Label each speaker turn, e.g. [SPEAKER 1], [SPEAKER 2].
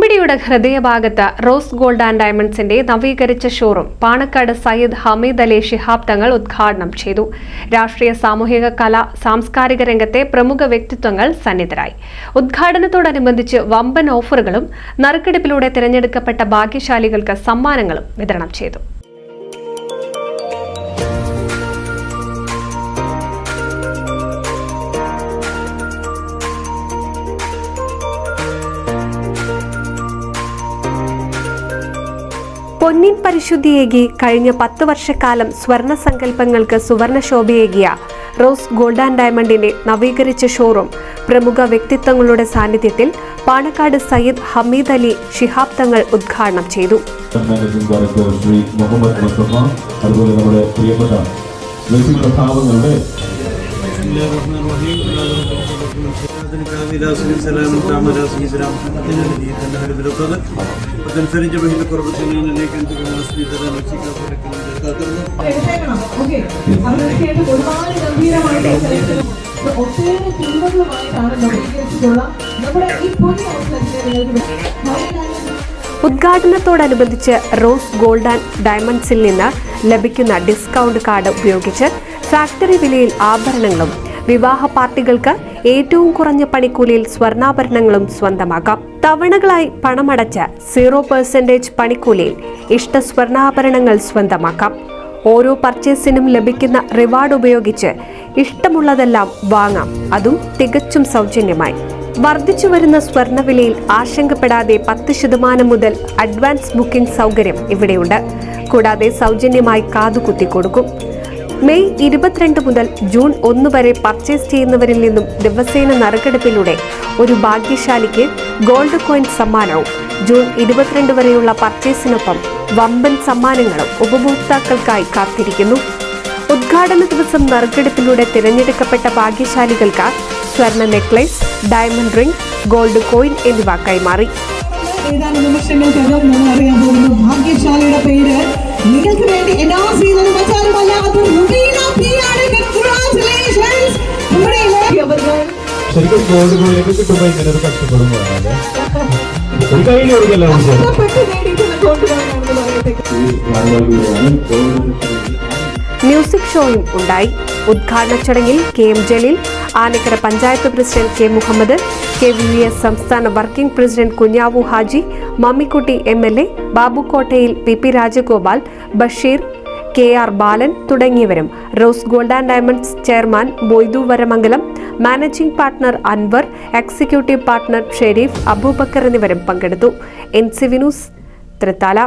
[SPEAKER 1] ഉടുമ്പിടിയുടെ ഹൃദയഭാഗത്ത് rose gold and ഡയമണ്ട്സിന്റെ നവീകരിച്ച showroom Panakkad Sayyid Hameed Ali Shihab Thangal ഉദ്ഘാടനം ചെയ്തു. രാഷ്ട്രീയ, സാമൂഹിക, കലാ, സാംസ്കാരിക രംഗത്തെ പ്രമുഖ വ്യക്തിത്വങ്ങൾ സന്നിധരായി. ഉദ്ഘാടനത്തോടനുബന്ധിച്ച് വമ്പൻ ഓഫറുകളും നറുക്കെടുപ്പിലൂടെ തിരഞ്ഞെടുക്കപ്പെട്ട ഭാഗ്യശാലികൾക്ക് സമ്മാനങ്ങളും വിതരണം ചെയ്തു. പൊന്നിൻ പരിശുദ്ധിയേകി കഴിഞ്ഞ 10 വർഷക്കാലം സ്വർണ്ണ സങ്കല്പങ്ങൾക്ക് സുവർണ ശോഭയേകിയ റോസ് ഗോൾഡ് ആൻഡ് ഡയമണ്ടിന്റെ നവീകരിച്ച ഷോറൂം പ്രമുഖ വ്യക്തിത്വങ്ങളുടെ സാന്നിധ്യത്തിൽ പാണക്കാട് സയ്യിദ് ഹമീദ് അലി ശിഹാബ് തങ്ങൾ ഉദ്ഘാടനം ചെയ്തു. ഉദ്ഘാടനത്തോടനുബന്ധിച്ച് റോസ് ഗോൾഡ് ആൻഡ് ഡയമണ്ട്സിൽ നിന്ന് ലഭിക്കുന്ന ഡിസ്കൗണ്ട് കാർഡ് ഉപയോഗിച്ച് ഫാക്ടറി വിലയിൽ ആഭരണങ്ങളും, വിവാഹ പാർട്ടികൾക്ക് ഏറ്റവും കുറഞ്ഞ പണിക്കൂലിയിൽ സ്വർണ്ണാഭരണങ്ങളും സ്വന്തമാക്കാം. തവണകളായി പണമടച്ച് 0% പണിക്കൂലിയിൽ ഇഷ്ട സ്വർണ്ണാഭരണങ്ങൾ സ്വന്തമാക്കാം. ഓരോ പർച്ചേസിനും ലഭിക്കുന്ന റിവാർഡ് ഉപയോഗിച്ച് ഇഷ്ടമുള്ളതെല്ലാം വാങ്ങാം, അതും തികച്ചും സൗജന്യമായി. വർദ്ധിച്ചു വരുന്ന സ്വർണ്ണവിലയിൽ ആശങ്കപ്പെടാതെ 10% മുതൽ അഡ്വാൻസ് ബുക്കിംഗ് സൗകര്യം ഇവിടെയുണ്ട്. കൂടാതെ സൗജന്യമായി കാതുകുത്തി കൊടുക്കും. മെയ് 22 മുതൽ ജൂൺ 1 വരെ പർച്ചേസ് ചെയ്യുന്നവരിൽ നിന്നും ദിവസേന നറുക്കെടുപ്പിലൂടെ ഒരു ഭാഗ്യശാലിക്ക് ഗോൾഡ് കോയിൻ സമ്മാനവും, ജൂൺ 22 വരെയുള്ള പർച്ചേസിനൊപ്പം വമ്പൻ സമ്മാനങ്ങളും ഉപഭോക്താക്കൾക്കായി കാത്തിരിക്കുന്നു. ഉദ്ഘാടന ദിവസം നറുക്കെടുപ്പിലൂടെ തിരഞ്ഞെടുക്കപ്പെട്ട ഭാഗ്യശാലികൾക്ക് സ്വർണ്ണ necklace, diamond ring, gold coin എന്നിവ കൈമാറി.
[SPEAKER 2] ഏതാനും നിമിഷങ്ങൾക്കകം നമ്മൾ അറിയാൻ പോകുന്നു ഭാഗ്യശാലിയുടെ പേര്. നിങ്ങൾക്ക് വേണ്ടി അനൗൺസ് ചെയ്യുന്നത് മറ്റാരുമല്ല, അത് റുബീന പി ആണ്. കൺഗ്രാറ്റുലേഷൻസ്.
[SPEAKER 3] ശരിക്കും ഗോൾഡ് കോയിനൊക്കെ കിട്ടുമ്പോൾ ഇങ്ങനെ ഒരു കഷ്ടപ്പെടുമ്പോഴാണ് ഒരു കയ്യിൽ കൊടുക്കല്ലോ.
[SPEAKER 1] മ്യൂസിക് ഷോയും ഉണ്ടായി. ഉദ്ഘാടന ചടങ്ങിൽ KM Jaleel, Anakkara panchayat president K Muhammad, KVS സംസ്ഥാന working president Kunjavu Haji, Mammikutty MLA, ബാബുക്കോട്ടയിൽ PP രാജഗോപാൽ, ബഷീർ, KR ബാലൻ തുടങ്ങിയവരും, rose gold and diamonds chairman Moidu Varamangalam, managing partner Anvar, executive partner Shareef, Aboobacker എന്നിവരും പങ്കെടുത്തു. NCV news, Thrithala.